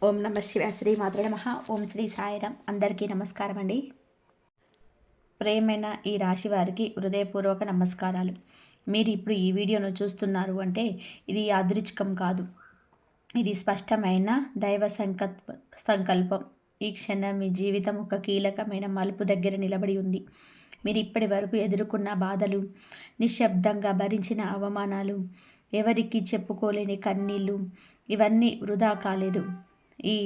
ఓం నమ శివాయ. శ్రీ మాతృ నమః. ఓం శ్రీ సాయిరాం. అందరికీ నమస్కారం అండి. ప్రేమైన ఈ రాశి వారికి హృదయపూర్వక నమస్కారాలు. మీరు ఇప్పుడు ఈ వీడియోను చూస్తున్నారు అంటే ఇది యాదృచ్ఛికం కాదు, ఇది స్పష్టమైన దైవ సంకల్పం. ఈ క్షణం మీ జీవితం ఒక కీలకమైన మలుపు దగ్గర నిలబడి ఉంది. మీరు ఇప్పటి వరకు ఎదుర్కొన్న బాధలు, నిశ్శబ్దంగా భరించిన అవమానాలు, ఎవరికి చెప్పుకోలేని కన్నీళ్ళు, ఇవన్నీ వృధా కాలేదు. ఈ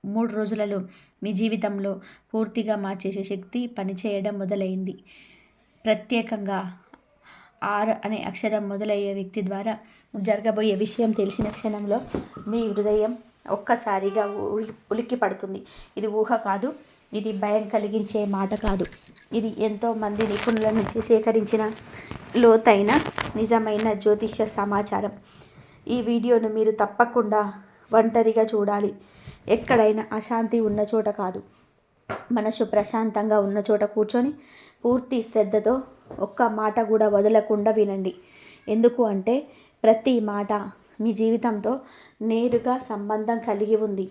3 రోజులలో మీ జీవితంలో పూర్తిగా మార్చేసే శక్తి పనిచేయడం మొదలైంది. ప్రత్యేకంగా ఆర్ అనే అక్షరం మొదలయ్యే వ్యక్తి ద్వారా జరగబోయే విషయం తెలిసిన క్షణంలో మీ హృదయం ఒక్కసారిగా ఉలిక్కి పడుతుంది. ఇది ఊహ కాదు, ఇది భయం కలిగించే మాట కాదు. ఇది ఎంతోమంది నిపుణుల నుంచి సేకరించిన లోతైన నిజమైన జ్యోతిష్య సమాచారం. ఈ వీడియోను మీరు తప్పకుండా ఒంటరిగా చూడాలి. ఎక్కడైనా అశాంతి ఉన్న చోట కాదు, మనసు ప్రశాంతంగా ఉన్న చోట కూర్చొని పూర్తి శ్రద్ధతో ఒక్క మాట కూడా వదలకుండా వినండి. ఎందుకు అంటే ప్రతి మాట మీ జీవితంతో నేరుగా సంబంధం కలిగి ఉంది.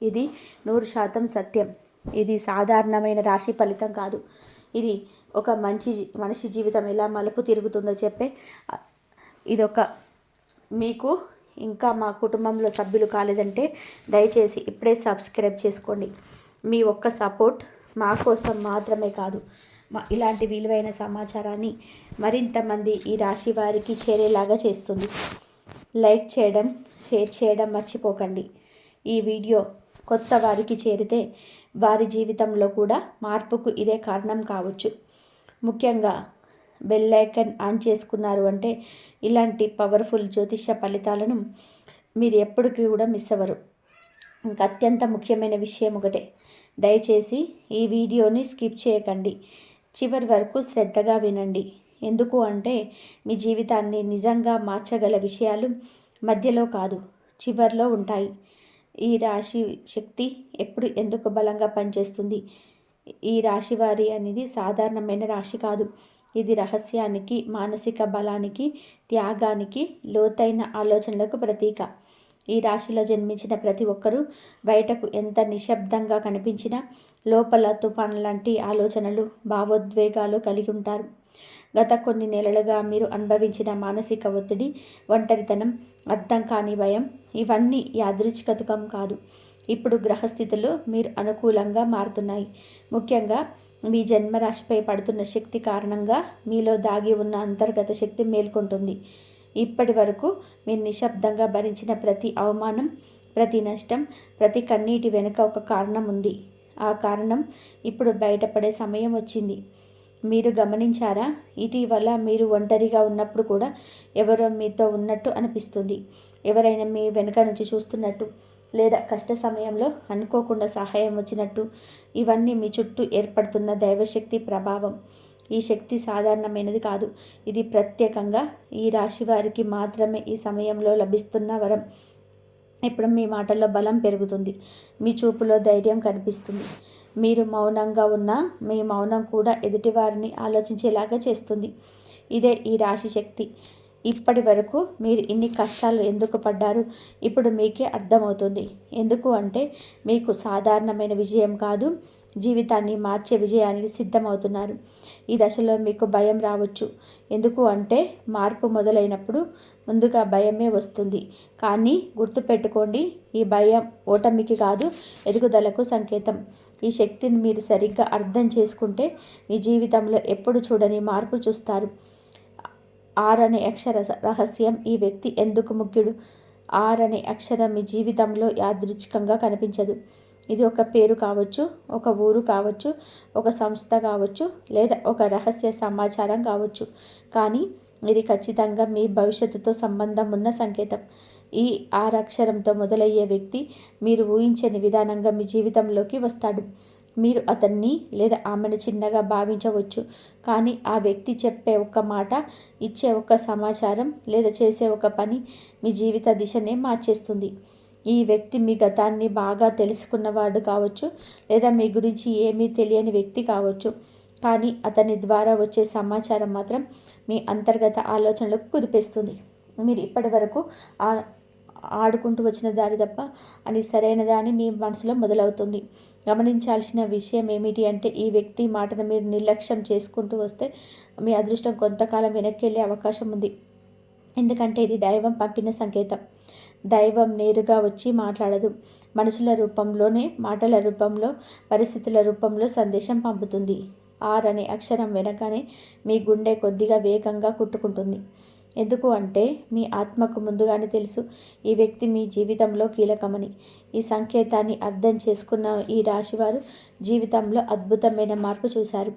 ఇది 100% సత్యం. ఇది సాధారణమైన రాశి ఫలితం కాదు. ఇది ఒక మనిషి జీవితం ఎలా మలుపు తిరుగుతుందో చెప్పే ఇదొక మీకు ఇంకా మా కుటుంబంలో సభ్యులు కాలేదంటే దయచేసి ఇప్పుడే సబ్స్క్రైబ్ చేసుకోండి. మీ ఒక్క సపోర్ట్ మా కోసం మాత్రమే కాదు, ఇలాంటి విలువైన సమాచారాన్ని మరింత మంది ఈ రాశి వారికి చేరేలాగా చేస్తుంది. లైక్ చేయడం, షేర్ చేయడం మర్చిపోకండి. ఈ వీడియో కొత్త వారికి చేరితే వారి జీవితంలో కూడా మార్పుకు ఇదే కారణం కావచ్చు. ముఖ్యంగా బెల్ ఐకాన్ ఆన్ చేసుకున్నారు అంటే ఇలాంటి పవర్ఫుల్ జ్యోతిష ఫలితాలను మీరు ఎప్పటికీ కూడా మిస్ అవ్వరు. ఇంకా అత్యంత ముఖ్యమైన విషయం ఒకటే, దయచేసి ఈ వీడియోని స్కిప్ చేయకండి, చివరి వరకు శ్రద్ధగా వినండి. ఎందుకు అంటే మీ జీవితాన్ని నిజంగా మార్చగల విషయాలు మధ్యలో కాదు, చివరిలో ఉంటాయి. ఈ రాశి శక్తి ఎప్పుడు ఎందుకు బలంగా పనిచేస్తుంది? ఈ రాశి వారి అనేది సాధారణమైన రాశి కాదు. ఇది రహస్యానికి, మానసిక బలానికి, త్యాగానికి, లోతైన ఆలోచనలకు ప్రతీక. ఈ రాశిలో జన్మించిన ప్రతి ఒక్కరూ బయటకు ఎంత నిశ్శబ్దంగా కనిపించినా లోపల తుఫాన్ లాంటి ఆలోచనలు, భావోద్వేగాలు కలిగి ఉంటారు. గత కొన్ని నెలలుగా మీరు అనుభవించిన మానసిక ఒత్తిడి, ఒంటరితనం, అర్థం కాని భయం, ఇవన్నీ యాదృచ్ఛికం కాదు. ఇప్పుడు గ్రహస్థితులు మీరు అనుకూలంగా మారుతున్నాయి. ముఖ్యంగా మీ జన్మరాశిపై పడుతున్న శక్తి కారణంగా మీలో దాగి ఉన్న అంతర్గత శక్తి మేల్కొంటుంది. ఇప్పటి వరకు మీరు నిశ్శబ్దంగా భరించిన ప్రతి అవమానం, ప్రతి నష్టం, ప్రతి కన్నీటి వెనుక ఒక కారణం ఉంది. ఆ కారణం ఇప్పుడు బయటపడే సమయం వచ్చింది. మీరు గమనించారా? ఇటీవల మీరు ఒంటరిగా ఉన్నప్పుడు కూడా ఎవరో మీతో ఉన్నట్టు అనిపిస్తుంది. ఎవరైనా మీ వెనుక నుంచి చూస్తున్నట్టు, లేదా కష్ట సమయంలో అనుకోకుండా సహాయం వచ్చినట్టు. ఇవన్నీ మీ చుట్టూ ఏర్పడుతున్న దైవశక్తి ప్రభావం. ఈ శక్తి సాధారణమైనది కాదు. ఇది ప్రత్యేకంగా ఈ రాశి వారికి మాత్రమే ఈ సమయంలో లభిస్తున్న వరం. ఇప్పుడు మీ మాటల్లో బలం పెరుగుతుంది, మీ చూపులో ధైర్యం కనిపిస్తుంది. మీరు మౌనంగా ఉన్నా మీ మౌనం కూడా ఎదుటివారిని ఆలోచించేలాగా చేస్తుంది. ఇదే ఈ రాశి శక్తి. ఇప్పటి వరకు మీరు ఇన్ని కష్టాలు ఎందుకు పడ్డారు ఇప్పుడు మీకే అర్థమవుతుంది. ఎందుకు అంటే మీకు సాధారణమైన విజయం కాదు, జీవితాన్ని మార్చే విజయానికి సిద్ధమవుతున్నారు. ఈ దశలో మీకు భయం రావచ్చు. ఎందుకు అంటే మార్పు మొదలైనప్పుడు ముందుగా భయమే వస్తుంది. కానీ గుర్తుపెట్టుకోండి, ఈ భయం ఓటమికి కాదు, ఎదుగుదలకు సంకేతం. ఈ శక్తిని మీరు సరిగ్గా అర్థం చేసుకుంటే మీ జీవితంలో ఎప్పుడు చూడని మార్పు చూస్తారు. ఆర్ అనే అక్షర రహస్యం. ఈ వ్యక్తి ఎందుకు ముఖ్యుడు? ఆర్ అనే అక్షరం మీ జీవితంలో యాదృచ్ఛికంగా కనిపించదు. ఇది ఒక పేరు కావచ్చు, ఒక ఊరు కావచ్చు, ఒక సంస్థ కావచ్చు, లేదా ఒక రహస్య సమాచారం కావచ్చు. కానీ ఇది ఖచ్చితంగా మీ భవిష్యత్తుతో సంబంధం ఉన్న సంకేతం. ఈ ఆర్ అక్షరంతో మొదలయ్యే వ్యక్తి మీరు ఊహించని విధానంగా మీ జీవితంలోకి వస్తాడు. మీరు అతన్ని లేదా ఆమెను చిన్నగా భావించవచ్చు, కానీ ఆ వ్యక్తి చెప్పే ఒక్క మాట, ఇచ్చే ఒక్క సమాచారం, లేదా చేసే ఒక పని మీ జీవిత దిశనే మార్చేస్తుంది. ఈ వ్యక్తి మీ గతాన్ని బాగా తెలుసుకున్నవాడు కావచ్చు, లేదా మీ గురించి ఏమీ తెలియని వ్యక్తి కావచ్చు. కానీ అతని ద్వారా వచ్చే సమాచారం మాత్రం మీ అంతర్గత ఆలోచనలకు కుదిపేస్తుంది. మీరు ఇప్పటి వరకు ఆడుకుంటూ వచ్చిన దారి తప్ప అని సరైనదా అని మీ మనసులో మొదలవుతుంది. గమనించాల్సిన విషయం ఏమిటి అంటే, ఈ వ్యక్తి మాటను మీరు నిర్లక్ష్యం చేసుకుంటూ వస్తే మీ అదృష్టం కొంతకాలం వెనక్కి వెళ్ళే అవకాశం ఉంది. ఎందుకంటే ఇది దైవం పంపిన సంకేతం. దైవం నేరుగా వచ్చి మాట్లాడదు. మనుషుల రూపంలోనే, మాటల రూపంలో, పరిస్థితుల రూపంలో సందేశం పంపుతుంది. ఆర్ అనే అక్షరం వెనకనే మీ గుండె కొద్దిగా వేగంగా కుట్టుకుంటుంది. ఎందుకు అంటే మీ ఆత్మకు ముందుగానే తెలుసు ఈ వ్యక్తి మీ జీవితంలో కీలకమని. ఈ సంకేతాన్ని అర్థం చేసుకున్న ఈ రాశివారు జీవితంలో అద్భుతమైన మార్పు చూశారు.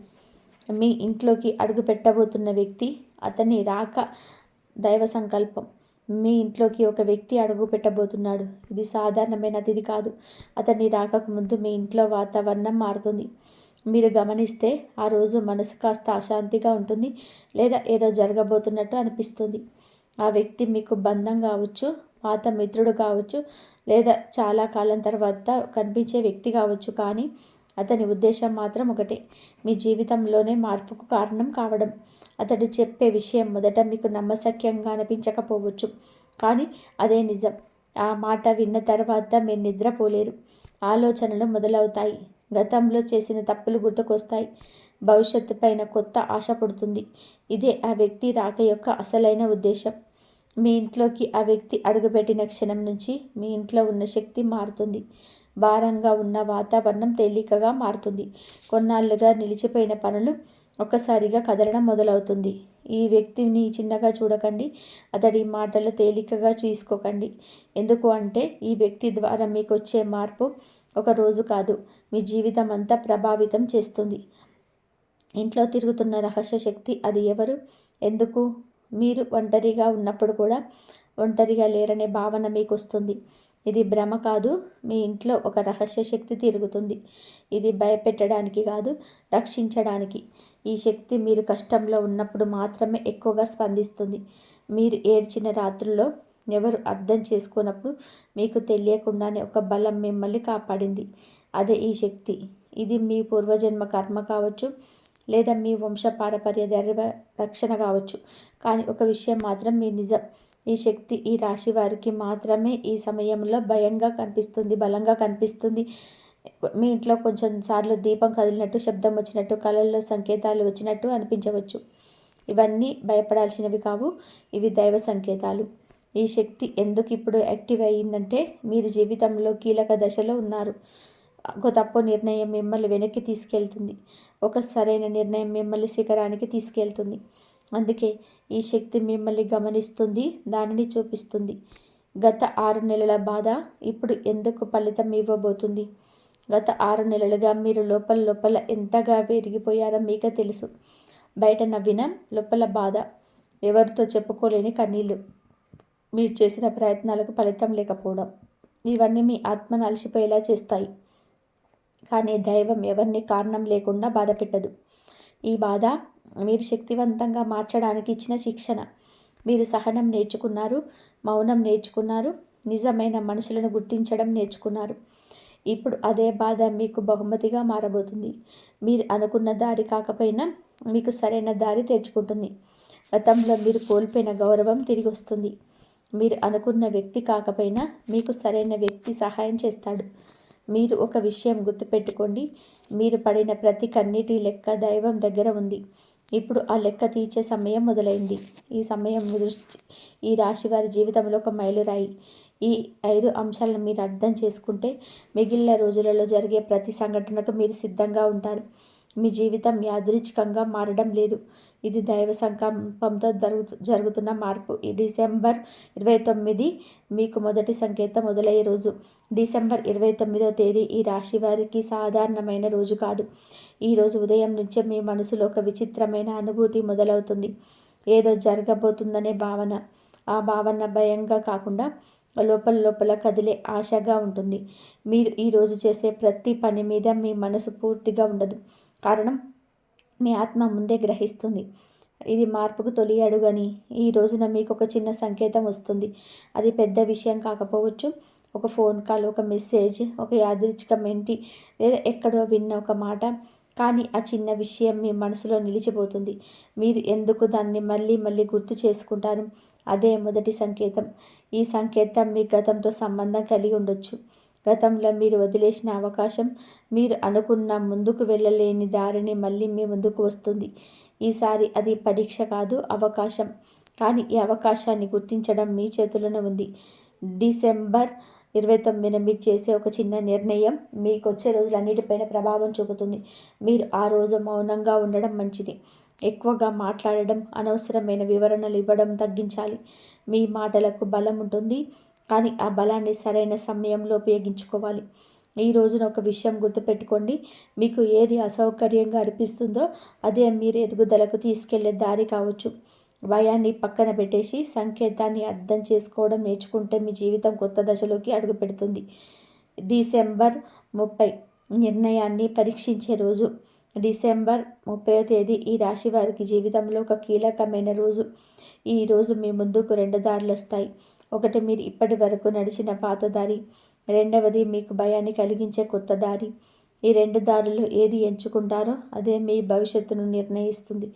మీ ఇంట్లోకి అడుగు పెట్టబోతున్న వ్యక్తి, అతని రాక దైవ సంకల్పం. మీ ఇంట్లోకి ఒక వ్యక్తి అడుగు పెట్టబోతున్నాడు. ఇది సాధారణమైన అతిథి కాదు. అతన్ని రాకకు ముందు మీ ఇంట్లో వాతావరణం మారుతుంది. మీరు గమనిస్తే ఆ రోజు మనసు కాస్త అశాంతిగా ఉంటుంది, లేదా ఏదో జరగబోతున్నట్టు అనిపిస్తుంది. ఆ వ్యక్తి మీకు బంధం కావచ్చు, పాత మిత్రుడు కావచ్చు, లేదా చాలా కాలం తర్వాత కనిపించే వ్యక్తి కావచ్చు. కానీ అతని ఉద్దేశం మాత్రం ఒకటే, మీ జీవితంలోనే మార్పుకు కారణం కావడం. అతడు చెప్పే విషయం మొదట మీకు నమ్మశక్యంగా అనిపించకపోవచ్చు, కానీ అదే నిజం. ఆ మాట విన్న తర్వాత మీరు నిద్రపోలేరు. ఆలోచనలు మొదలవుతాయి. గతంలో చేసిన తప్పులు గుర్తుకొస్తాయి. భవిష్యత్తు పైన కొత్త ఆశ పుడుతుంది. ఇదే ఆ వ్యక్తి రాక యొక్క అసలైన ఉద్దేశం. మీ ఇంట్లోకి ఆ వ్యక్తి అడుగుపెట్టిన క్షణం నుంచి మీ ఇంట్లో ఉన్న శక్తి మారుతుంది. భారంగా ఉన్న వాతావరణం తేలికగా మారుతుంది. కొన్నాళ్ళుగా నిలిచిపోయిన పనులు ఒక్కసారిగా కదలడం మొదలవుతుంది. ఈ వ్యక్తిని చిన్నగా చూడకండి. అతడి మాటలు తేలికగా తీసుకోకండి. ఎందుకు అంటే ఈ వ్యక్తి ద్వారా మీకు వచ్చే మార్పు ఒక రోజు కాదు, మీ జీవితం అంతా ప్రభావితం చేస్తుంది. ఇంట్లో తిరుగుతున్న రహస్య శక్తి అది ఎవరు? ఎందుకు? మీరు ఒంటరిగా ఉన్నప్పుడు కూడా ఒంటరిగా లేరనే భావన మీకు వస్తుంది. ఇది భ్రమ కాదు. మీ ఇంట్లో ఒక రహస్య శక్తి తిరుగుతుంది. ఇది భయపెట్టడానికి కాదు, రక్షించడానికి. ఈ శక్తి మీరు కష్టంలో ఉన్నప్పుడు మాత్రమే ఎక్కువగా స్పందిస్తుంది. మీరు ఏడ్చిన రాత్రుల్లో ఎవరు అర్థం చేసుకున్నప్పుడు మీకు తెలియకుండానే ఒక బలం మిమ్మల్ని కాపాడింది. అదే ఈ శక్తి. ఇది మీ పూర్వజన్మ కర్మ కావచ్చు, లేదా మీ వంశపారపర్య దైవ రక్షణ కావచ్చు. కానీ ఒక విషయం మాత్రం మీ నిజం. ఈ శక్తి ఈ రాశి వారికి మాత్రమే ఈ సమయంలో భయంగా కనిపిస్తుంది, బలంగా కనిపిస్తుంది. మీ ఇంట్లో కొంచెం సార్లు దీపం కదిలినట్టు, శబ్దం వచ్చినట్టు, కళల్లో సంకేతాలు వచ్చినట్టు అనిపించవచ్చు. ఇవన్నీ భయపడాల్సినవి కావు. ఇవి దైవ సంకేతాలు. ఈ శక్తి ఎందుకు ఇప్పుడు యాక్టివ్ అయ్యిందంటే మీరు జీవితంలో కీలక దశలో ఉన్నారు. ఒక తప్పు నిర్ణయం మిమ్మల్ని వెనక్కి తీసుకెళ్తుంది. ఒక సరైన నిర్ణయం మిమ్మల్ని శిఖరానికి తీసుకెళ్తుంది. అందుకే ఈ శక్తి మిమ్మల్ని గమనిస్తుంది, దానిని చూపిస్తుంది. గత 6 నెలల బాధ ఇప్పుడు ఎందుకు ఫలితం ఇవ్వబోతుంది? గత 6 నెలలుగా మీరు లోపల ఎంతగా విరిగిపోయారో మీకే తెలుసు. బయట నవ్విన లోపల బాధ, ఎవరితో చెప్పుకోలేని కన్నీళ్ళు, మీరు చేసిన ప్రయత్నాలకు ఫలితం లేకపోవడం, ఇవన్నీ మీ ఆత్మను అలసిపోయేలా చేస్తాయి. కానీ దైవం ఎవరిని కారణం లేకుండా బాధ పెట్టదు. ఈ బాధ మీరు శక్తివంతంగా మార్చడానికి ఇచ్చిన శిక్షణ. మీరు సహనం నేర్చుకున్నారు, మౌనం నేర్చుకున్నారు, నిజమైన మనుషులను గుర్తించడం నేర్చుకున్నారు. ఇప్పుడు అదే బాధ మీకు బహుమతిగా మారబోతుంది. మీరు అనుకున్న దారి కాకపోయినా మీకు సరైన దారి తెరుచుకుంటుంది. గతంలో మీరు కోల్పోయిన గౌరవం తిరిగి వస్తుంది. మీరు అనుకున్న వ్యక్తి కాకపోయినా మీకు సరైన వ్యక్తి సహాయం చేస్తాడు. మీరు ఒక విషయం గుర్తుపెట్టుకోండి, మీరు పడిన ప్రతి కన్నీటి లెక్క దైవం దగ్గర ఉంది. ఇప్పుడు ఆ లెక్క తీర్చే సమయం మొదలైంది. ఈ సమయం ఈ రాశి వారి జీవితంలో ఒక మైలురాయి. ఈ 5 అంశాలను మీరు అర్థం చేసుకుంటే మిగిలిన రోజులలో జరిగే ప్రతి సంఘటనకు మీరు సిద్ధంగా ఉంటారు. మీ జీవితం యాదృచ్ఛికంగా మారడం లేదు. ఇది దైవ సంకల్పంతో జరుగుతున్న మార్పు. ఈ డిసెంబర్ 29 మీకు మొదటి సంకేతం మొదలయ్యే రోజు. డిసెంబర్ 29వ తేదీ ఈ రాశి వారికి సాధారణమైన రోజు కాదు. ఈ రోజు ఉదయం నుంచే మీ మనసులో ఒక విచిత్రమైన అనుభూతి మొదలవుతుంది. ఏదో జరగబోతుందనే భావన. ఆ భావన భయంగా కాకుండా లోపల కదిలే ఆశగా ఉంటుంది. మీరు ఈరోజు చేసే ప్రతి పని మీద మీ మనసు పూర్తిగా ఉండదు. కారణం మీ ఆత్మ ముందే గ్రహిస్తుంది. ఇది మార్పుకు తొలి అడుగని. ఈ రోజున మీకు ఒక చిన్న సంకేతం వస్తుంది. అది పెద్ద విషయం కాకపోవచ్చు. ఒక ఫోన్ కాల్, ఒక మెసేజ్, ఒక యాదృచ్ఛిక మెంటి, లేదా ఎక్కడో విన్న ఒక మాట. కానీ ఆ చిన్న విషయం మీ మనసులో నిలిచిపోతుంది. మీరు ఎందుకు దాన్ని మళ్ళీ గుర్తు చేసుకుంటారు? అదే మొదటి సంకేతం. ఈ సంకేతం మీ గతంతో సంబంధం కలిగి ఉండొచ్చు. గతంలో మీరు వదిలేసిన అవకాశం, మీరు అనుకున్న ముందుకు వెళ్ళలేని దారిని మళ్ళీ మీ ముందుకు వస్తుంది. ఈసారి అది పరీక్ష కాదు, అవకాశం. కానీ ఈ అవకాశాన్ని గుర్తించడం మీ చేతుల్లోనే ఉంది. డిసెంబర్ 29న మీరు చేసే ఒక చిన్న నిర్ణయం మీకు వచ్చే రోజులన్నిటిపైన ప్రభావం చూపుతుంది. మీరు ఆ రోజు మౌనంగా ఉండడం మంచిది. ఎక్కువగా మాట్లాడడం, అనవసరమైన వివరణలు ఇవ్వడం తగ్గించాలి. మీ మాటలకు బలం ఉంటుంది, కానీ ఆ బలాన్ని సరైన సమయంలో ఉపయోగించుకోవాలి. ఈ రోజున ఒక విషయం గుర్తుపెట్టుకోండి. మీకు ఏది అసౌకర్యంగా అనిపిస్తుందో అదే మీరు ఎదుగుదలకు తీసుకెళ్లే దారి కావచ్చు. భయాన్ని పక్కన పెట్టేసి సంకేతాన్ని అర్థం చేసుకోవడం నేర్చుకుంటే మీ జీవితం కొత్త దశలోకి అడుగుపెడుతుంది. డిసెంబర్ 30 నిర్ణయాన్ని పరీక్షించే రోజు. డిసెంబర్ 30వ తేదీ ఈ రాశి వారికి జీవితంలో ఒక కీలకమైన రోజు. ఈ రోజు మీ ముందుకు 2 దారులు వస్తాయి. ఒకటి మీరు ఇప్పటి వరకు నడిచిన పాత దారి, రెండవది మీకు భయాన్ని కలిగించే కొత్త దారి. ఈ 2 దారుల్లో ఏది ఎంచుకుంటారో అదే మీ భవిష్యత్తును నిర్ణయిస్తుంది.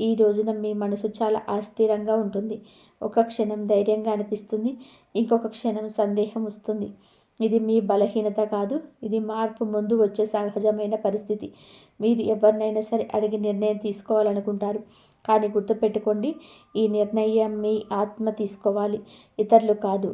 ఈ రోజున మీ మనసు చాలా అస్థిరంగా ఉంటుంది. ఒక క్షణం ధైర్యంగా అనిపిస్తుంది, ఇంకొక క్షణం సందేహం వస్తుంది. ఇది మీ బలహీనత కాదు, ఇది మార్పు ముందు వచ్చే సహజమైన పరిస్థితి. మీరు ఎవరినైనా సరే అడిగి నిర్ణయం తీసుకోవాలనుకుంటారు, కానీ గుర్తుపెట్టుకోండి, ఈ నిర్ణయం మీ ఆత్మ తీసుకోవాలి, ఇతరులు కాదు.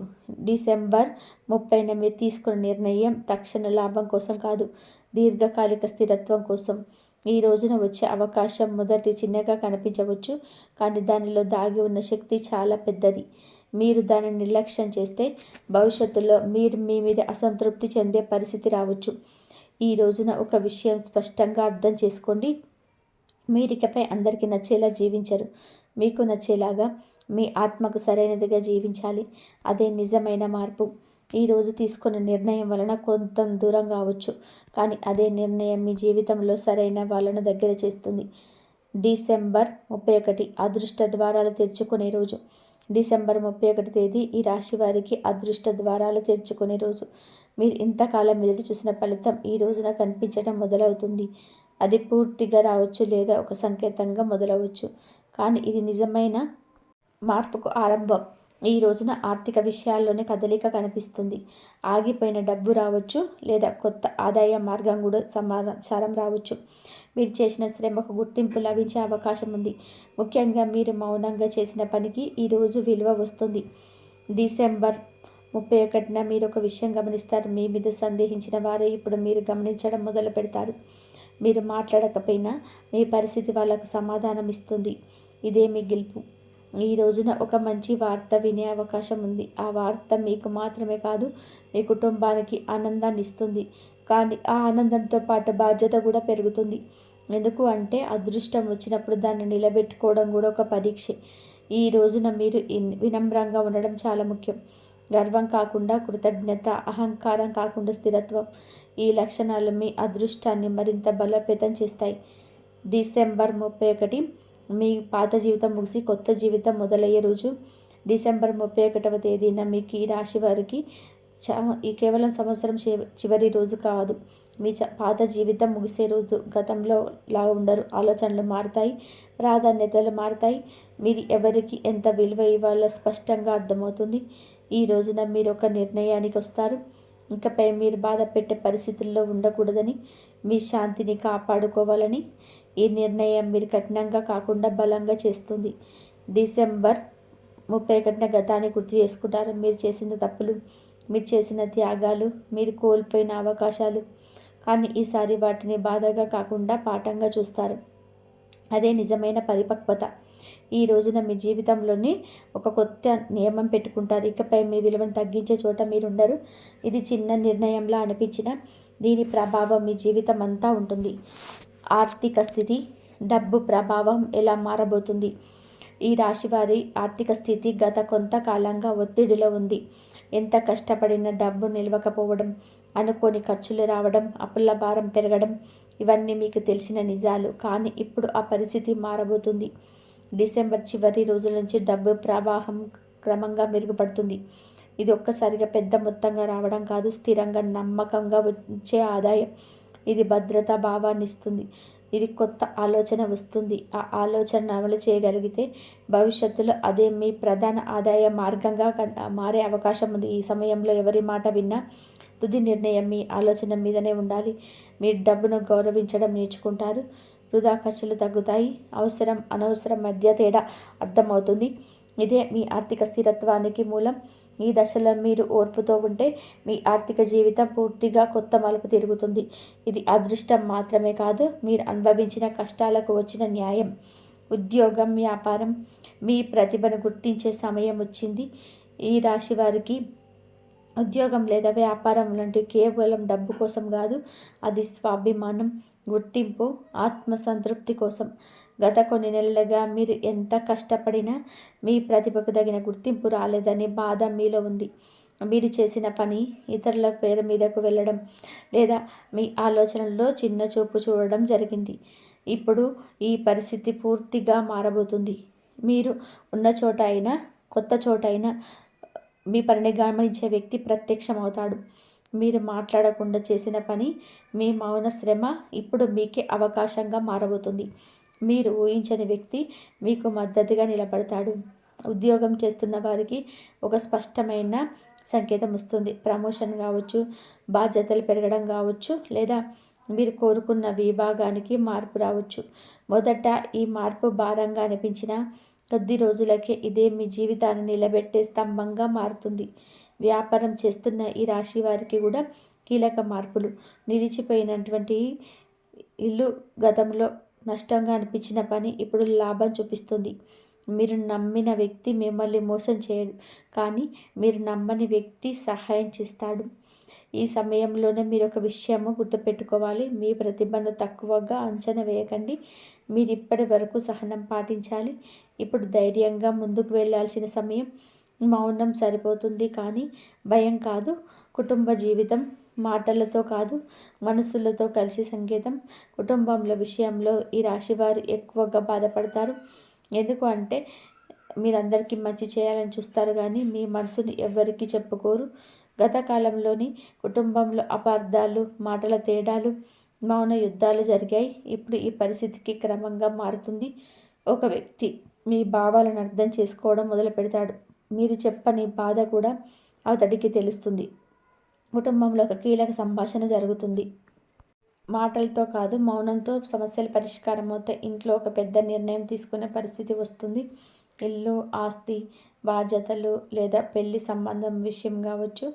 డిసెంబర్ 30న మీరు తీసుకున్న నిర్ణయం తక్షణ లాభం కోసం కాదు, దీర్ఘకాలిక స్థిరత్వం కోసం. ఈ రోజున వచ్చే అవకాశం మొదటి చిన్నగా కనిపించవచ్చు, కానీ దానిలో దాగి ఉన్న శక్తి చాలా పెద్దది. మీరు దానిని నిర్లక్ష్యం చేస్తే భవిష్యత్తులో మీరు మీ మీద అసంతృప్తి చెందే పరిస్థితి రావచ్చు. ఈ రోజున ఒక విషయం స్పష్టంగా అర్థం చేసుకోండి. మీరికపై అందరికీ నచ్చేలా జీవించరు, మీకు నచ్చేలాగా, మీ ఆత్మకు సరైనదిగా జీవించాలి. అదే నిజమైన మార్పు. ఈరోజు తీసుకున్న నిర్ణయం వలన కొంత దూరం కావచ్చు, కానీ అదే నిర్ణయం మీ జీవితంలో సరైన వాళ్ళను దగ్గర చేస్తుంది. డిసెంబర్ 31 అదృష్ట ద్వారాలు తెరుచుకునే రోజు. డిసెంబర్ 31 తేదీ ఈ రాశి వారికి అదృష్ట ద్వారాలు తెరుచుకునే రోజు. మీరు ఇంతకాలం ఎదురు చూసిన ఫలితం ఈ రోజున కనిపించడం మొదలవుతుంది. అది పూర్తిగా రావచ్చు లేదా ఒక సంకేతంగా మొదలవచ్చు, కానీ ఇది నిజమైన మార్పుకు ఆరంభం. ఈ రోజున ఆర్థిక విషయాల్లోనే కదలిక కనిపిస్తుంది. ఆగిపోయిన డబ్బు రావచ్చు, లేదా కొత్త ఆదాయ మార్గం కూడా సమాచారం రావచ్చు. మీరు చేసిన శ్రమకు గుర్తింపు లభించే అవకాశం ఉంది. ముఖ్యంగా మీరు మౌనంగా చేసిన పనికి ఈరోజు విలువ వస్తుంది. డిసెంబర్ 31న మీరు ఒక విషయం గమనిస్తారు. మీ మీద సందేహించిన వారే ఇప్పుడు మీరు గమనించడం మొదలు పెడతారు. మీరు మాట్లాడకపోయినా మీ పరిస్థితి వాళ్ళకు సమాధానం ఇస్తుంది. ఇదే మీ గెలుపు. ఈ రోజున ఒక మంచి వార్త వినే అవకాశం ఉంది. ఆ వార్త మీకు మాత్రమే కాదు, మీ కుటుంబానికి ఆనందాన్ని ఇస్తుంది. కానీ ఆ ఆనందంతో పాటు బాధ్యత కూడా పెరుగుతుంది. ఎందుకు అంటే అదృష్టం వచ్చినప్పుడు దాన్ని నిలబెట్టుకోవడం కూడా ఒక పరీక్షే. ఈ రోజున మీరు వినమ్రంగా ఉండడం చాలా ముఖ్యం. గర్వం కాకుండా కృతజ్ఞత, అహంకారం కాకుండా స్థిరత్వం. ఈ లక్షణాలు మీ అదృష్టాన్ని మరింత బలోపేతం చేస్తాయి. డిసెంబర్ 31 మీ పాత జీవితం ముగిసి కొత్త జీవితం మొదలయ్యే రోజు. డిసెంబర్ 31వ తేదీన మీకు ఈ రాశి వారికి ఈ కేవలం సంవత్సరం చివరి రోజు కాదు, మీ పాత జీవితం ముగిసే రోజు. గతంలో లా ఉండరు, ఆలోచనలు మారుతాయి, ప్రాధాన్యతలు మారుతాయి, మీరు ఎవరికి ఎంత విలువ ఇవ్వాలో స్పష్టంగా అర్థమవుతుంది. ఈ రోజున మీరు ఒక నిర్ణయానికి వస్తారు. ఇకపై మీరు బాధ పెట్టే పరిస్థితుల్లో ఉండకూడదని, మీ శాంతిని కాపాడుకోవాలని. ఈ నిర్ణయం మీరు కఠినంగా కాకుండా బలంగా చేస్తుంది. డిసెంబర్ 31న గతాన్ని గుర్తు చేసుకుంటారు. మీరు చేసిన తప్పులు, మీరు చేసిన త్యాగాలు, మీరు కోల్పోయిన అవకాశాలు. కానీ ఈసారి వాటిని బాధగా కాకుండా పాఠంగా చూస్తారు. అదే నిజమైన పరిపక్వత. ఈ రోజున మీ జీవితంలోని ఒక కొత్త నియమం పెట్టుకుంటారు. ఇకపై మీ విలువను తగ్గించే చోట మీరుండరు. ఇది చిన్న నిర్ణయంలా అనిపించిన దీని ప్రభావం మీ జీవితం అంతా ఉంటుంది. ఆర్థిక స్థితి, డబ్బు ప్రభావం ఎలా మారబోతుంది? ఈ రాశివారి ఆర్థిక స్థితి గత కొంతకాలంగా ఒత్తిడిలో ఉంది. ఎంత కష్టపడినా డబ్బు నిలవకపోవడం, అనుకోని ఖర్చులు రావడం, అప్పుల భారం పెరగడం, ఇవన్నీ మీకు తెలిసిన నిజాలు. కానీ ఇప్పుడు ఆ పరిస్థితి మారబోతుంది. డిసెంబర్ చివరి రోజుల నుంచి డబ్బు ప్రవాహం క్రమంగా మెరుగుపడుతుంది. ఇది ఒక్కసారిగా పెద్ద మొత్తంగా రావడం కాదు, స్థిరంగా నమ్మకంగా వచ్చే ఆదాయం. ఇది భద్రతా భావాన్ని ఇస్తుంది. ఇది కొత్త ఆలోచన వస్తుంది. ఆ ఆలోచనను అమలు చేయగలిగితే భవిష్యత్తులో అదే మీ ప్రధాన ఆదాయ మార్గంగా మారే అవకాశం ఉంది. ఈ సమయంలో ఎవరి మాట విన్నా తుది నిర్ణయం మీ ఆలోచన మీదనే ఉండాలి. మీరు డబ్బును గౌరవించడం నేర్చుకుంటారు. వృధా ఖర్చులు తగ్గుతాయి. అవసరం అనవసరం మధ్య తేడా అర్థమవుతుంది. ఇదే మీ ఆర్థిక స్థిరత్వానికి మూలం. ఈ దశలో మీరు ఓర్పుతో ఉంటే మీ ఆర్థిక జీవితం పూర్తిగా కొత్త మలుపు తిరుగుతుంది. ఇది అదృష్టం మాత్రమే కాదు, మీరు అనుభవించిన కష్టాలకు వచ్చిన న్యాయం. ఉద్యోగం, వ్యాపారం, మీ ప్రతిభను గుర్తించే సమయం వచ్చింది. ఈ రాశి వారికి ఉద్యోగం లేదా వ్యాపారం లాంటివి కేవలం డబ్బు కోసం కాదు, అది స్వాభిమానం, గుర్తింపు, ఆత్మసంతృప్తి కోసం. గత కొన్ని నెలలుగా మీరు ఎంత కష్టపడినా మీ ప్రతిభకు తగిన గుర్తింపు రాలేదనే బాధ మీలో ఉంది. మీరు చేసిన పని ఇతరుల పేరు మీదకు వెళ్ళడం లేదా మీ ఆలోచనల్లో చిన్న చూపు చూడడం జరిగింది. ఇప్పుడు ఈ పరిస్థితి పూర్తిగా మారబోతుంది. మీరు ఉన్న చోట అయినా, కొత్త చోట అయినా మీ పనిని గమనించే వ్యక్తి ప్రత్యక్షమవుతాడు. మీరు మాట్లాడకుండా చేసిన పని, మీ మౌన శ్రమ ఇప్పుడు మీకే అవకాశంగా మారబోతుంది. మీరు ఊహించని వ్యక్తి మీకు మద్దతుగా నిలబడతాడు. ఉద్యోగం చేస్తున్న వారికి ఒక స్పష్టమైన సంకేతం వస్తుంది. ప్రమోషన్ కావచ్చు, బాధ్యతలు పెరగడం కావచ్చు, లేదా మీరు కోరుకున్న విభాగానికి మార్పు రావచ్చు. మొదట ఈ మార్పు భారంగా అనిపించినా కొద్ది రోజులకే ఇదే మీ జీవితాన్ని నిలబెట్టే స్తంభంగా మారుతుంది. వ్యాపారం చేస్తున్న ఈ రాశి వారికి కూడా కీలక మార్పులు. నిలిచిపోయినటువంటి ఇల్లు, గతంలో నష్టంగా అనిపించిన పని ఇప్పుడు లాభం చూపిస్తుంది. మీరు నమ్మిన వ్యక్తి మిమ్మల్ని మోసం చేయడు, కానీ మీరు నమ్మని వ్యక్తి సహాయం చేస్తాడు. ఈ సమయంలోనే మీరు ఒక విషయము గుర్తుపెట్టుకోవాలి. మీ ప్రతిభను తక్కువగా అంచనా వేయకండి. మీరు ఇప్పటి వరకు సహనం పాటించాలి. ఇప్పుడు ధైర్యంగా ముందుకు వెళ్ళాల్సిన సమయం. మౌనం సరిపోతుంది, కానీ భయం కాదు. కుటుంబ జీవితం మాటలతో కాదు, మనసులతో కలిసి సంకేతం. కుటుంబంల విషయంలో ఈ రాశివారు ఎక్కువగా బాధపడతారు. ఎందుకు అంటే మీరందరికీ మంచి చేయాలని చూస్తారు, కానీ మీ మనసుని ఎవ్వరికీ చెప్పుకోరు. గత కాలంలోని కుటుంబంలో అపార్థాలు, మాటల తేడాలు, మౌన యుద్ధాలు జరిగాయి. ఇప్పుడు ఈ పరిస్థితికి క్రమంగా మారుతుంది. ఒక వ్యక్తి మీ భావాలను అర్థం చేసుకోవడం మొదలు పెడతాడు. మీరు చెప్పని బాధ కూడా అతడికి తెలుస్తుంది. కుటుంబంలో ఒక కీలక సంభాషణ జరుగుతుంది. మాటలతో కాదు, మౌనంతో సమస్యలు పరిష్కారం అవుతాయి. ఇంట్లో ఒక పెద్ద నిర్ణయం తీసుకునే పరిస్థితి వస్తుంది. ఇల్లు, ఆస్తి, బాధ్యతలు లేదా పెళ్లి సంబంధం విషయం కావచ్చు.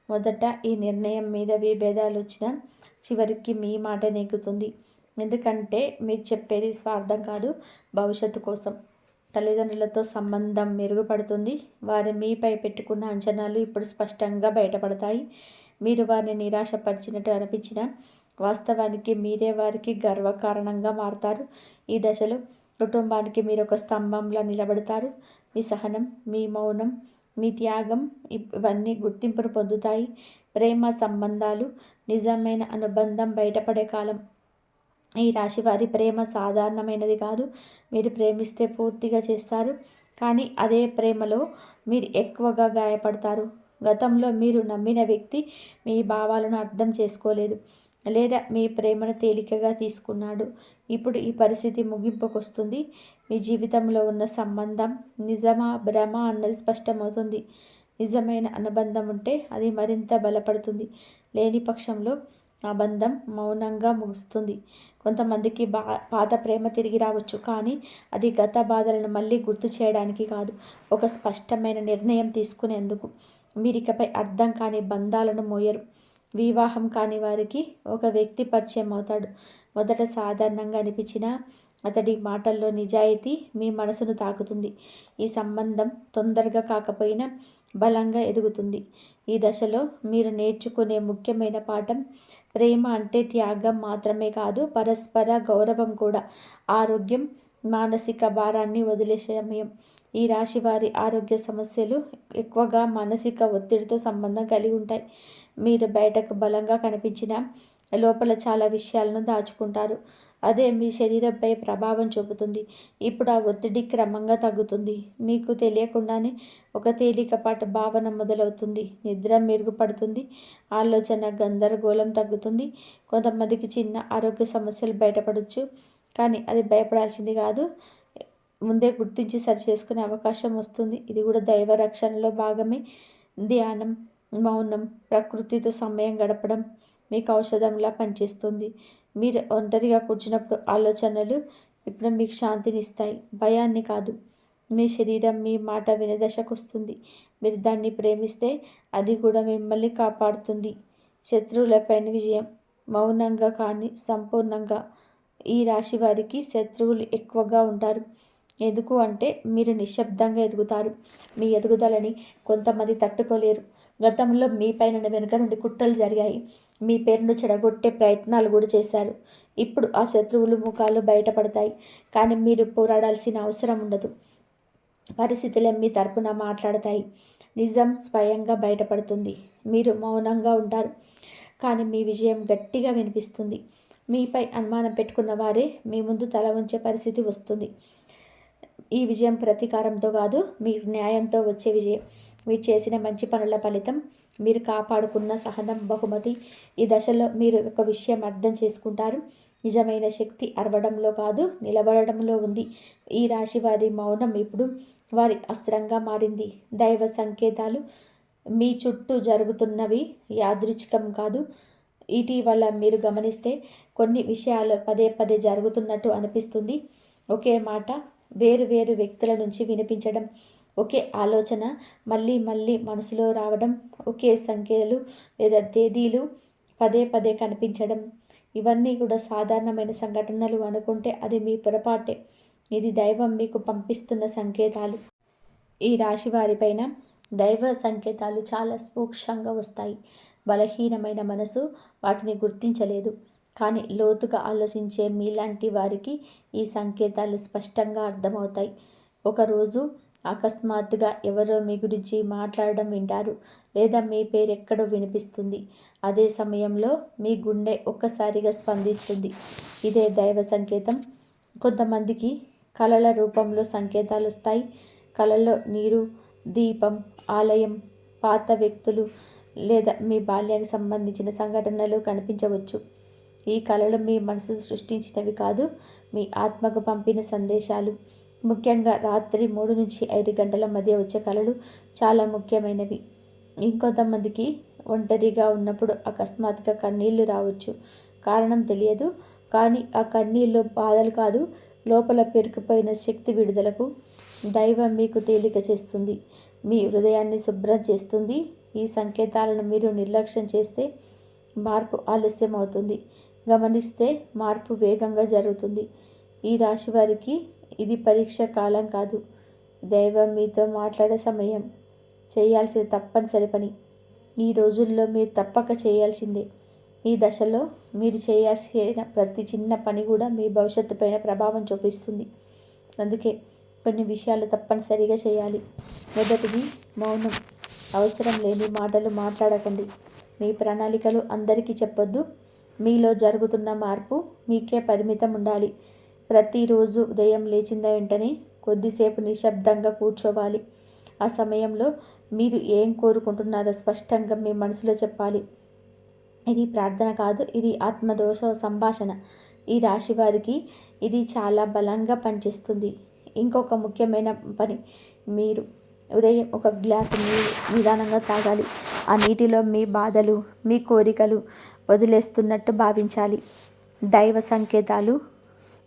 మొదట ఈ నిర్ణయం మీద విభేదాలు వచ్చినా చివరికి మీ మాట నెగ్గుతుంది. ఎందుకంటే మీరు చెప్పేది స్వార్థం కాదు, భవిష్యత్తు కోసం. తల్లిదండ్రులతో సంబంధం మెరుగుపడుతుంది. వారు మీపై పెట్టుకున్న అంచనాలు ఇప్పుడు స్పష్టంగా బయటపడతాయి. మీరు వారిని నిరాశపరిచినట్టు అనిపించిన వాస్తవానికి మీరే వారికి గర్వకారణంగా మారుతారు. ఈ దశలో కుటుంబానికి మీరు ఒక స్తంభంలా నిలబడతారు. మీ సహనం, మీ మౌనం, మీ త్యాగం ఇవన్నీ గుర్తింపును పొందుతాయి. ప్రేమ సంబంధాలు, నిజమైన అనుబంధం బయటపడే కాలం. ఈ రాశి వారి ప్రేమ సాధారణమైనది కాదు. మీరు ప్రేమిస్తే పూర్తిగా చేస్తారు, కానీ అదే ప్రేమలో మీరు ఎక్కువగా గాయపడతారు. గతంలో మీరు నమ్మిన వ్యక్తి మీ భావాలను అర్థం చేసుకోలేదు, లేదా మీ ప్రేమను తేలికగా తీసుకున్నాడు. ఇప్పుడు ఈ పరిస్థితి ముగింపుకొస్తుంది. మీ జీవితంలో ఉన్న సంబంధం నిజమా, భ్రమ అన్నది స్పష్టమవుతుంది. నిజమైన అనుబంధం ఉంటే అది మరింత బలపడుతుంది. లేని పక్షంలో ఆ బంధం మౌనంగా ముగుస్తుంది. కొంతమందికి పాత ప్రేమ తిరిగి రావచ్చు, కానీ అది గత బాధలను మళ్ళీ గుర్తు చేయడానికి కాదు, ఒక స్పష్టమైన నిర్ణయం తీసుకునేందుకు. మీరికపై అర్థం కాని బంధాలను మోయరు. వివాహం కాని వారికి ఒక వ్యక్తి పరిచయం అవుతాడు. మొదట సాధారణంగా అనిపించిన అతడి మాటల్లో నిజాయితీ మీ మనసును తాకుతుంది. ఈ సంబంధం తొందరగా కాకపోయినా బలంగా ఎదుగుతుంది. ఈ దశలో మీరు నేర్చుకునే ముఖ్యమైన పాఠం, ప్రేమ అంటే త్యాగం మాత్రమే కాదు, పరస్పర గౌరవం కూడా. ఆరోగ్యం, మానసిక భారాన్ని వదిలే సమయం. ఈ రాశి వారి ఆరోగ్య సమస్యలు ఎక్కువగా మానసిక ఒత్తిడితో సంబంధం కలిగి ఉంటాయి. మీరు బయటకు బలంగా కనిపించినా లోపల చాలా విషయాలను దాచుకుంటారు. అదే మీ శరీరంపై ప్రభావం చూపుతుంది. ఇప్పుడు ఆ ఒత్తిడి క్రమంగా తగ్గుతుంది. మీకు తెలియకుండానే ఒక తేలికపాటి భావన మొదలవుతుంది. నిద్ర మెరుగుపడుతుంది. ఆలోచన గందరగోళం తగ్గుతుంది. కొంతమందికి చిన్న ఆరోగ్య సమస్యలు బయటపడవచ్చు. కానీ అది భయపడాల్సింది కాదు. ముందే గుర్తించి సరి చేసుకునే అవకాశం వస్తుంది. ఇది కూడా దైవ రక్షణలో భాగమే. ధ్యానం, మౌనం, ప్రకృతితో సమయం గడపడం మీకు ఔషధంలా పనిచేస్తుంది. మీరు ఒంటరిగా కూర్చున్నప్పుడు ఆలోచనలు ఇప్పుడు మీకు శాంతినిస్తాయి, భయాన్ని కాదు. మీ శరీరం మీ మాట వినే దశకు వస్తుంది. మీరు దాన్ని ప్రేమిస్తే అది కూడా మిమ్మల్ని కాపాడుతుంది. శత్రువులపైన విజయం మౌనంగా కానీ సంపూర్ణంగా. ఈ రాశి వారికి శత్రువులు ఎక్కువగా ఉంటారు. ఎందుకు అంటే మీరు నిశ్శబ్దంగా ఎదుగుతారు. మీ ఎదుగుదలని కొంతమంది తట్టుకోలేరు. గతంలో మీ పైన వెనుక నుండి కుట్రలు జరిగాయి. మీ పేరును చెడగొట్టే ప్రయత్నాలు కూడా చేశారు. ఇప్పుడు ఆ శత్రువులు ముఖాలు బయటపడతాయి. కానీ మీరు పోరాడాల్సిన అవసరం ఉండదు. పరిస్థితులే మీ తరపున మాట్లాడతాయి. నిజం స్వయంగా బయటపడుతుంది. మీరు మౌనంగా ఉంటారు, కానీ మీ విజయం గట్టిగా వినిపిస్తుంది. మీపై అనుమానం పెట్టుకున్న వారే మీ ముందు తల ఉంచే పరిస్థితి వస్తుంది. ఈ విజయం ప్రతీకారంతో కాదు, మీరు న్యాయంతో వచ్చే విజయం. మీరు చేసిన మంచి పనుల ఫలితం, మీరు కాపాడుకున్న సహనం బహుమతి. ఈ దశలో మీరు ఒక విషయం అర్థం చేసుకుంటారు. నిజమైన శక్తి అరవడంలో కాదు, నిలబడడంలో ఉంది. ఈ రాశి వారి మౌనం ఇప్పుడు వారి అస్త్రంగా మారింది. దైవ సంకేతాలు మీ చుట్టూ జరుగుతున్నవి యాదృచ్ఛికం కాదు. ఇటీవల మీరు గమనిస్తే కొన్ని విషయాలు పదే పదే జరుగుతున్నట్టు అనిపిస్తుంది. ఒకే మాట వేరు వేరు వ్యక్తుల నుంచి వినిపించడం, ఒకే ఆలోచన మళ్ళీ మళ్ళీ మనసులో రావడం, ఒకే సంఖ్యలు లేదా తేదీలు పదే పదే కనిపించడం, ఇవన్నీ కూడా సాధారణమైన సంఘటనలు అనుకుంటే అది మీ పొరపాటే. ఇది దైవం మీకు పంపిస్తున్న సంకేతాలు. ఈ రాశి వారిపైన దైవ సంకేతాలు చాలా సూక్ష్మంగా వస్తాయి. బలహీనమైన మనసు వాటిని గుర్తించలేదు. కానీ లోతుగా ఆలోచించే మీలాంటి వారికి ఈ సంకేతాలు స్పష్టంగా అర్థమవుతాయి. ఒకరోజు అకస్మాత్తుగా ఎవరో మీ గురించి మాట్లాడడం వింటారు, లేదా మీ పేరు ఎక్కడో వినిపిస్తుంది. అదే సమయంలో మీ గుండె ఒక్కసారిగా స్పందిస్తుంది. ఇదే దైవ సంకేతం. కొంతమందికి కళల రూపంలో సంకేతాలు వస్తాయి. కళల్లో నీరు, దీపం, ఆలయం, పాత వ్యక్తులు లేదా మీ బాల్యానికి సంబంధించిన సంఘటనలు కనిపించవచ్చు. ఈ కళలు మీ మనసు సృష్టించినవి కాదు, మీ ఆత్మకు పంపిన సందేశాలు. ముఖ్యంగా రాత్రి 3 నుంచి 5 గంటల మధ్య వచ్చే కళలు చాలా ముఖ్యమైనవి. ఇంకొంతమందికి ఒంటరిగా ఉన్నప్పుడు అకస్మాత్తుగా కన్నీళ్లు రావచ్చు. కారణం తెలియదు, కానీ ఆ కన్నీళ్ళు బాధలు కాదు, లోపల పేరుకుపోయిన శక్తి విడుదలకు. దైవం మీకు తేలిక చేస్తుంది, మీ హృదయాన్ని శుభ్రం చేస్తుంది. ఈ సంకేతాలను మీరు నిర్లక్ష్యం చేస్తే మార్పు ఆలస్యం అవుతుంది, గమనిస్తే మార్పు వేగంగా జరుగుతుంది. ఈ రాశి వారికి ఇది పరీక్ష కాలం కాదు, దైవం మీతో మాట్లాడే సమయం. చేయాల్సిన తప్పనిసరి పని ఈ రోజుల్లో మీరు తప్పక చేయాల్సిందే. ఈ దశలో మీరు చేయాల్సిన ప్రతి చిన్న పని కూడా మీ భవిష్యత్తు పైన ప్రభావం చూపిస్తుంది. అందుకే కొన్ని విషయాలు తప్పనిసరిగా చేయాలి. మొదటిది మౌనం. అవసరం లేని మాటలు మాట్లాడకండి. మీ ప్రణాళికలు అందరికీ చెప్పొద్దు. మీలో జరుగుతున్న మార్పు మీకే పరిమితం ఉండాలి. ప్రతిరోజు ఉదయం లేచిన వెంటనే కొద్దిసేపు నిశ్శబ్దంగా కూర్చోవాలి. ఆ సమయంలో మీరు ఏం కోరుకుంటున్నారో స్పష్టంగా మీ మనసులో చెప్పాలి. ఇది ప్రార్థన కాదు, ఇది ఆత్మదోష సంభాషణ. ఈ రాశి వారికి ఇది చాలా బలంగా పనిచేస్తుంది. ఇంకొక ముఖ్యమైన పని, మీరు ఉదయం ఒక గ్లాసు నీరు నిదానంగా తాగాలి. ఆ నీటిలో మీ బాధలు, మీ కోరికలు వదిలేస్తున్నట్టు భావించాలి. దైవ సంకేతాలు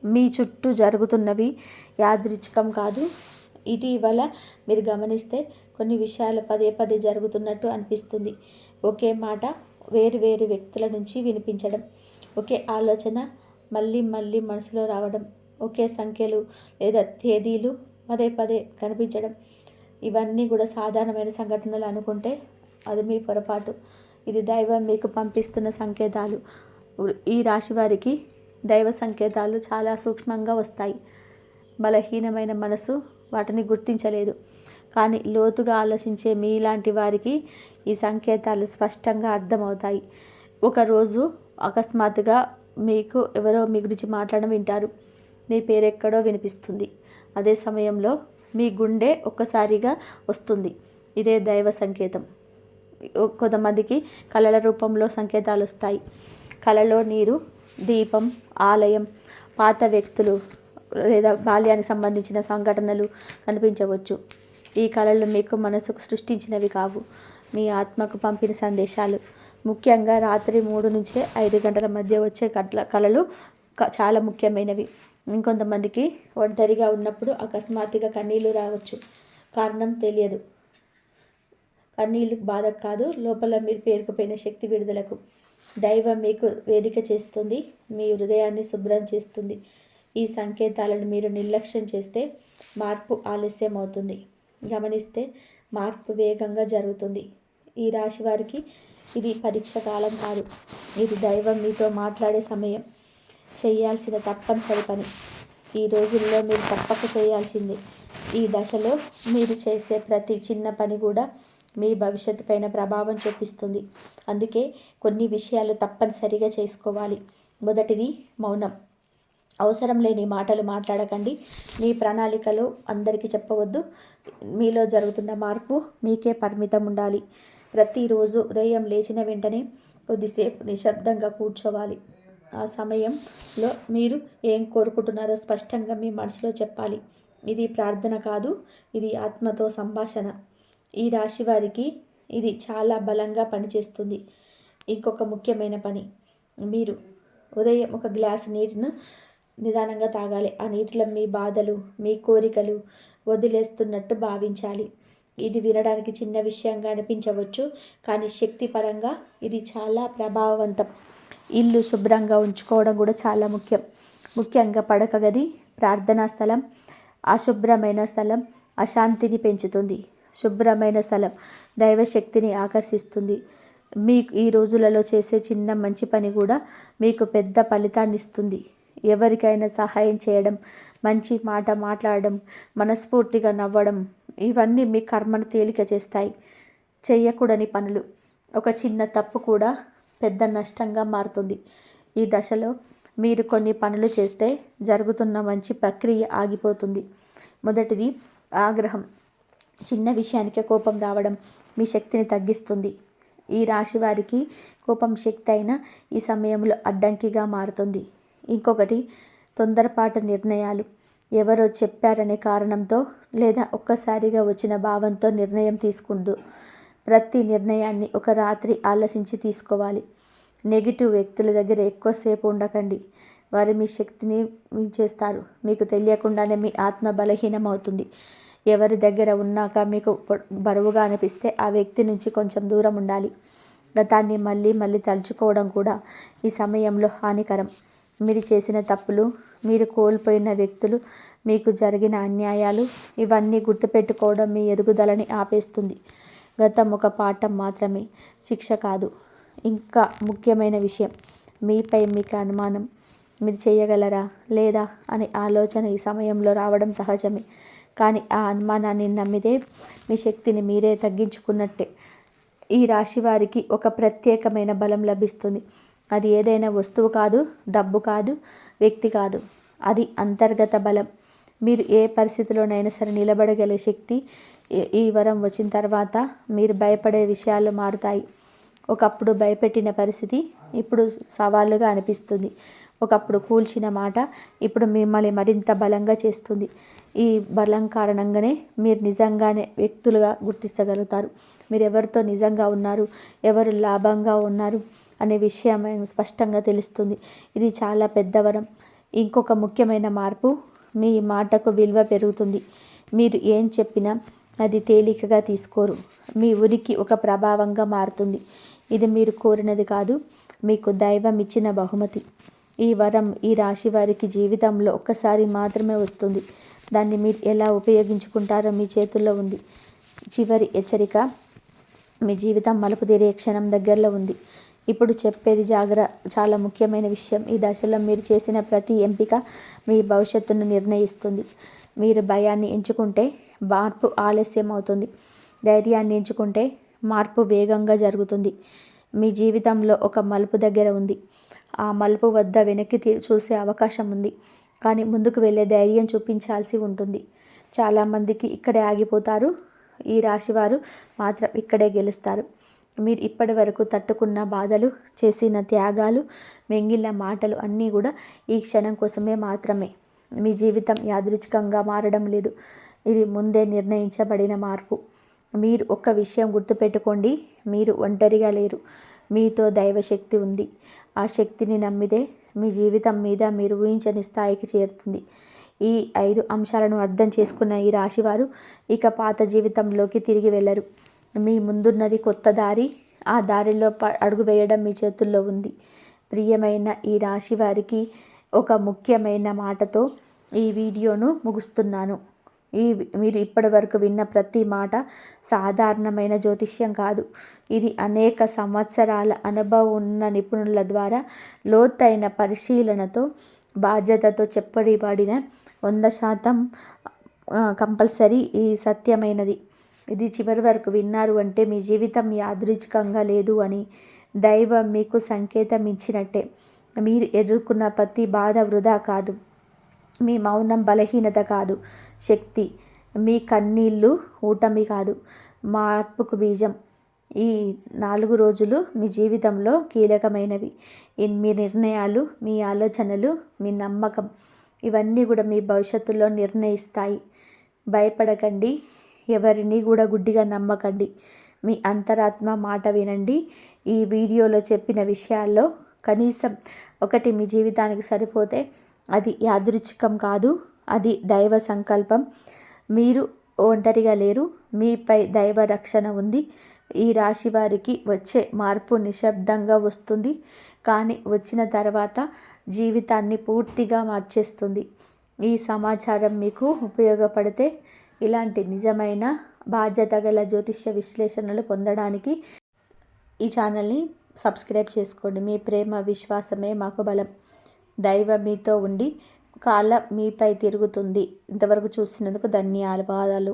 మీ చుట్టూ జరుగుతున్నవి యాదృచ్ఛికం కాదు. ఇటీవల మీరు గమనిస్తే కొన్ని విషయాలు పదే పదే జరుగుతున్నట్టు అనిపిస్తుంది. ఒకే మాట వేరు వేరు వ్యక్తుల నుంచి వినిపించడం, ఒకే ఆలోచన మళ్ళీ మళ్ళీ మనసులో రావడం, ఒకే సంఖ్యలు లేదా తేదీలు పదే పదే కనిపించడం, ఇవన్నీ కూడా సాధారణమైన సంఘటనలు అనుకుంటే అది మీ పొరపాటు. ఇది దైవం మీకు పంపిస్తున్న సంకేతాలు. ఈ రాశి వారికి దైవ సంకేతాలు చాలా సూక్ష్మంగా వస్తాయి. బలహీనమైన మనసు వాటిని గుర్తించలేదు. కానీ లోతుగా ఆలోచించే మీలాంటి వారికి ఈ సంకేతాలు స్పష్టంగా అర్థమవుతాయి. ఒకరోజు అకస్మాత్తుగా మీకు ఎవరో మీ గురించి మాట్లాడడం వింటారు, మీ పేరెక్కడో వినిపిస్తుంది. అదే సమయంలో మీ గుండె ఒక్కసారిగా వస్తుంది. ఇదే దైవ సంకేతం. కొంతమందికి కళల రూపంలో సంకేతాలు వస్తాయి. కళలో నీరు, దీపం, ఆలయం, పాత వ్యక్తులు లేదా బాల్యానికి సంబంధించిన సంఘటనలు కనిపించవచ్చు. ఈ కళలు మీకు మనసుకు సృష్టించినవి కావు, మీ ఆత్మకు పంపిన సందేశాలు. ముఖ్యంగా రాత్రి 3 నుంచి 5 గంటల మధ్య వచ్చే కళలు చాలా ముఖ్యమైనవి. ఇంకొంతమందికి ఒంటరిగా ఉన్నప్పుడు అకస్మాత్తుగా కన్నీళ్లు రావచ్చు. కారణం తెలియదు. కన్నీళ్ళు బాధకు కాదు, లోపల మీరు పేరుకుపోయిన శక్తి విడుదలకు. దైవం మీకు వేదిక చేస్తుంది, మీ హృదయాన్ని శుభ్రం చేస్తుంది. ఈ సంకేతాలను మీరు నిర్లక్ష్యం చేస్తే మార్పు ఆలస్యం అవుతుంది. గమనిస్తే మార్పు వేగంగా జరుగుతుంది. ఈ రాశి వారికి ఇది పరీక్ష కాలం కాదు, ఇది దైవం మీతో మాట్లాడే సమయం. చేయాల్సిన తప్పనిసరి పని ఈ రోజుల్లో మీరు తప్పక చేయాల్సిందే. ఈ దశలో మీరు చేసే ప్రతి చిన్న పని కూడా మీ భవిష్యత్తు పైన ప్రభావం చూపిస్తుంది. అందుకే కొన్ని విషయాలు తప్పనిసరిగా చేసుకోవాలి. మొదటిది మౌనం. అవసరం లేని మాటలు మాట్లాడకండి. మీ ప్రణాళికలు అందరికీ చెప్పవద్దు. మీలో జరుగుతున్న మార్పు మీకే పరిమితం ఉండాలి. ప్రతిరోజు ఉదయం లేచిన వెంటనే కొద్దిసేపు నిశ్శబ్దంగా కూర్చోవాలి. ఆ సమయంలో మీరు ఏం కోరుకుంటున్నారో స్పష్టంగా మీ మనసులో చెప్పాలి. ఇది ప్రార్థన కాదు, ఇది ఆత్మతో సంభాషణ. ఈ రాశి వారికి ఇది చాలా బలంగా పనిచేస్తుంది. ఇంకొక ముఖ్యమైన పని, మీరు ఉదయం ఒక గ్లాసు నీటిని నిదానంగా తాగాలి. ఆ నీటిలో మీ బాధలు, మీ కోరికలు వదిలేస్తున్నట్టు భావించాలి. ఇది వినడానికి చిన్న విషయంగా అనిపించవచ్చు, కానీ శక్తిపరంగా ఇది చాలా ప్రభావవంతం. ఇల్లు శుభ్రంగా ఉంచుకోవడం కూడా చాలా ముఖ్యం. ముఖ్యంగా పడక గది, ప్రార్థనా స్థలం. అశుభ్రమైన స్థలం అశాంతిని పెంచుతుంది. శుభ్రమైన స్థలం దైవశక్తిని ఆకర్షిస్తుంది. మీకు ఈ రోజులలో చేసే చిన్న మంచి పని కూడా మీకు పెద్ద ఫలితాన్ని ఇస్తుంది. ఎవరికైనా సహాయం చేయడం, మంచి మాట మాట్లాడడం, మనస్ఫూర్తిగా నవ్వడం, ఇవన్నీ మీ కర్మను తేలిక చేస్తాయి. చేయకూడని పనులు, ఒక చిన్న తప్పు కూడా పెద్ద నష్టంగా మారుతుంది. ఈ దశలో మీరు కొన్ని పనులు చేస్తే జరుగుతున్న మంచి ప్రక్రియ ఆగిపోతుంది. మొదటిది ఆగ్రహం. చిన్న విషయానికే కోపం రావడం మీ శక్తిని తగ్గిస్తుంది. ఈ రాశి వారికి కోపం శక్తి అయినా ఈ సమయంలో అడ్డంకిగా మారుతుంది. ఇంకొకటి తొందరపాటు నిర్ణయాలు. ఎవరో చెప్పారనే కారణంతో లేదా ఒక్కసారిగా వచ్చిన భావంతో నిర్ణయం తీసుకుంటూ ప్రతి నిర్ణయాన్ని ఒక రాత్రి ఆలోచించి తీసుకోవాలి. నెగిటివ్ వ్యక్తుల దగ్గర ఎక్కువసేపు ఉండకండి. వారు మీ శక్తిని చేస్తారు. మీకు తెలియకుండానే మీ ఆత్మ బలహీనం అవుతుంది. ఎవరి దగ్గర ఉన్నాక మీకు బరువుగా అనిపిస్తే ఆ వ్యక్తి నుంచి కొంచెం దూరం ఉండాలి. గతాన్ని మళ్ళీ మళ్ళీ తలుచుకోవడం కూడా ఈ సమయంలో హానికరం. మీరు చేసిన తప్పులు, మీరు కోల్పోయిన వ్యక్తులు, మీకు జరిగిన అన్యాయాలు, ఇవన్నీ గుర్తుపెట్టుకోవడం మీ ఎదుగుదలని ఆపేస్తుంది. గతం ఒక పాఠం మాత్రమే, శిక్ష కాదు. ఇంకా ముఖ్యమైన విషయం, మీపై మీకు అనుమానం. మీరు చేయగలరా లేదా అనే ఆలోచన ఈ సమయంలో రావడం సహజమే. కానీ ఆ అనుమానాన్ని నమ్మితే మీ శక్తిని మీరే తగ్గించుకున్నట్టే. ఈ రాశి వారికి ఒక ప్రత్యేకమైన బలం లభిస్తుంది. అది ఏదైనా వస్తువు కాదు, డబ్బు కాదు, వ్యక్తి కాదు. అది అంతర్గత బలం. మీరు ఏ పరిస్థితిలోనైనా సరే నిలబడగల శక్తి. ఈ వరం వచ్చిన తర్వాత మీరు భయపడే విషయాలు మారుతాయి. ఒకప్పుడు భయపెట్టిన పరిస్థితి ఇప్పుడు సవాలుగా అనిపిస్తుంది. ఒకప్పుడు కూల్చిన మాట ఇప్పుడు మిమ్మల్ని మరింత బలంగా చేస్తుంది. ఈ బలం కారణంగానే మీరు నిజంగానే వ్యక్తులుగా గుర్తించగలుగుతారు. మీరు ఎవరితో నిజంగా ఉన్నారు, ఎవరు లాభంగా ఉన్నారు అనే విషయం స్పష్టంగా తెలుస్తుంది. ఇది చాలా పెద్ద వరం. ఇంకొక ముఖ్యమైన మార్పు, మీ మాటకు విలువ పెరుగుతుంది. మీరు ఏం చెప్పినా అది తేలికగా తీసుకోరు. మీ ఉనికి ఒక ప్రభావంగా మారుతుంది. ఇది మీరు కోరినది కాదు, మీకు దైవం ఇచ్చిన బహుమతి. ఈ వరం ఈ రాశి వారికి జీవితంలో ఒక్కసారి మాత్రమే వస్తుంది. దాన్ని మీరు ఎలా ఉపయోగించుకుంటారో మీ చేతుల్లో ఉంది. చివరి హెచ్చరిక, మీ జీవితం మలుపు తిరిగే క్షణం దగ్గరలో ఉంది. ఇప్పుడు చెప్పేది చాలా ముఖ్యమైన విషయం. ఈ దశలో మీరు చేసిన ప్రతి ఎంపిక మీ భవిష్యత్తును నిర్ణయిస్తుంది. మీరు భయాన్ని ఎంచుకుంటే మార్పు ఆలస్యం అవుతుంది. ధైర్యాన్ని ఎంచుకుంటే మార్పు వేగంగా జరుగుతుంది. మీ జీవితంలో ఒక మలుపు దగ్గర ఉంది. ఆ మలుపు వద్ద వెనక్కి చూసే అవకాశం ఉంది, కానీ ముందుకు వెళ్ళే ధైర్యం చూపించాల్సి ఉంటుంది. చాలామందికి ఇక్కడే ఆగిపోతారు. ఈ రాశివారు మాత్రం ఇక్కడే గెలుస్తారు. మీరు ఇప్పటి వరకు తట్టుకున్న బాధలు, చేసిన త్యాగాలు, మింగిన మాటలు అన్నీ కూడా ఈ క్షణం కోసమే మాత్రమే. మీ జీవితం యాదృచ్ఛికంగా మారడం లేదు. ఇది ముందే నిర్ణయించబడిన మార్పు. మీరు ఒక్క విషయం గుర్తుపెట్టుకోండి, మీరు ఒంటరిగా లేరు. మీతో దైవశక్తి ఉంది. ఆ శక్తిని నమ్మితే మీ జీవితం మీద మీరు ఊహించని స్థాయికి చేరుతుంది. ఈ 5 అంశాలను అర్థం చేసుకున్న ఈ రాశివారు ఇక పాత జీవితంలోకి తిరిగి వెళ్ళరు. మీ ముందున్నది కొత్త దారి. ఆ దారిలో అడుగు వేయడం మీ చేతుల్లో ఉంది. ప్రియమైన ఈ రాశి వారికి ఒక ముఖ్యమైన మాటతో ఈ వీడియోను ముగిస్తున్నాను. మీరు ఇప్పటి వరకు విన్న ప్రతి మాట సాధారణమైన జ్యోతిష్యం కాదు. ఇది అనేక సంవత్సరాల అనుభవం ఉన్న నిపుణుల ద్వారా లోతైన పరిశీలనతో బాధ్యతతో చెప్పబడిన 100% కంపల్సరీ ఈ సత్యమైనది. ఇది చివరి వరకు విన్నారు అంటే మీ జీవితం యాదృచ్ఛికంగా లేదు అని దైవం మీకు సంకేతం ఇచ్చినట్టే. మీరు ఎదుర్కొన్న ప్రతి బాధ వృధా కాదు. మీ మౌనం బలహీనత కాదు, శక్తి. మీ కన్నీళ్ళు ఓటమి కాదు, మార్పుకు బీజం. ఈ 4 రోజులు మీ జీవితంలో కీలకమైనవి. మీ నిర్ణయాలు, మీ ఆలోచనలు, మీ నమ్మకం ఇవన్నీ కూడా మీ భవిష్యత్తులో నిర్ణయిస్తాయి. భయపడకండి, ఎవరిని కూడా గుడ్డిగా నమ్మకండి. మీ అంతరాత్మ మాట వినండి. ఈ వీడియోలో చెప్పిన విషయాల్లో కనీసం ఒకటి మీ జీవితానికి సరిపోతే అది యాదృచ్ఛికం కాదు, అది దైవ సంకల్పం. మీరు ఒంటరిగా లేరు. మీపై దైవ రక్షణ ఉంది. ఈ రాశి వారికి వచ్చే మార్పు నిశ్శబ్దంగా వస్తుంది, కానీ వచ్చిన తర్వాత జీవితాన్ని పూర్తిగా మార్చేస్తుంది. ఈ సమాచారం మీకు ఉపయోగపడితే ఇలాంటి నిజమైన బాధ్యత గల జ్యోతిష్య విశ్లేషణలు పొందడానికి ఈ ఛానల్ని సబ్స్క్రైబ్ చేసుకోండి. మీ ప్రేమ, విశ్వాసమే మాకు బలం. దైవం మీతో ఉండి కాలం మీపై తిరుగుతుంది. ఇంతవరకు చూసినందుకు ధన్యవాదాలు.